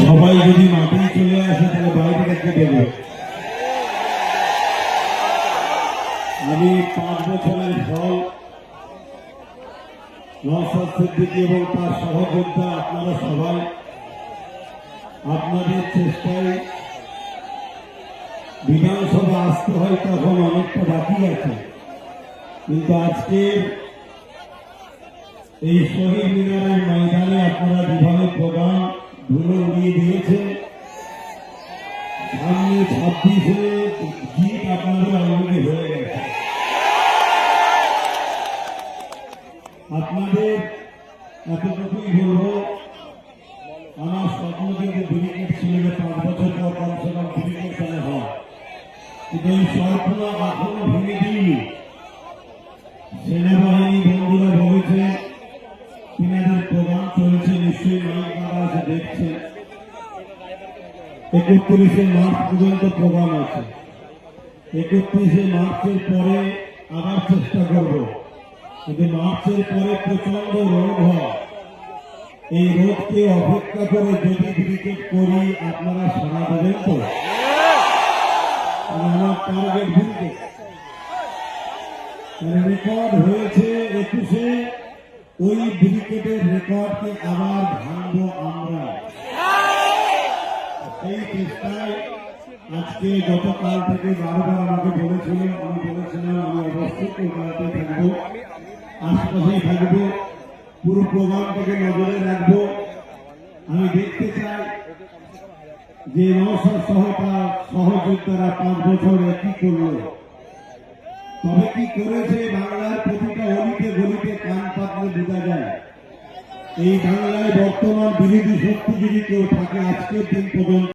সবাই যদি মাঠে চলে আসে তাহলে বাইরে রেখে দেবে। আমি 5 বছরের ফল নওশাদ সিদ্দিকী এবং তার সহযোদ্ধা আপনারা সবাই আপনাদের চেষ্টায় বিধানসভা আসতে হয়, তখন অনেকটা বাকি আছে, কিন্তু আজকে এই শহীদ মিনারের ময়দানে আপনারা যেভাবে প্রোগ্রাম ধুলো উড়িয়ে দিয়েছেন, সামনে 26-এ জিত আপনাদের অলরেডি হয়ে গেছে। আপনাদের এতটুকুই বলবো, আমার স্বপ্ন কিন্তু ব্রিগেড ছিল যে 5 বছর পর কমসে কম ব্রিগেড খেলা হয়, কিন্তু এই স্বপ্ন এখনো ভেঙে দিইনি। সেনাবাহিনী বন্ধুরা বলেছে তিনাদের প্রোগ্রাম চলছে, নিশ্চয়ই মাইক বাবা আছে দেখছে, 31শে মার্চ পর্যন্ত প্রোগ্রাম আছে। 31শে মার্চের পরে আবার চেষ্টা করব, কিন্তু মার্চের পরে প্রচন্ড রোগ হয়। এই রোগকে অপেক্ষা করে যদি ক্রিকেট করি আপনারা সাড়া দেবেন তো? আমার টার্গেট ক্রিকেট রেকর্ড হয়েছে 21-এ, ওই ক্রিকেটের রেকর্ডকে আবার ভাঙবো আমরা। সেই চেষ্টায় আজকে গতকাল থেকে বারবার আমাকে বলেছিলেন, আমি বলেছিলাম আমি অবশ্যই কলকাতায় থাকবো, আশপাশেই থাকবো, পুরো প্রোগ্রামটাকে নজরে রাখবো। আমি দেখতে চাই যে নওশাদ সহ তার সহযোদ্ধারা 5 বছর কি করলো, তবে কি করেছে বাংলার প্রতিটা অলিতে গলিতে কান পাতলে বোঝা যায়। এই বাংলায় বর্তমান বিরোধী শক্তি যদি কেউ থাকে আজকের দিন পর্যন্ত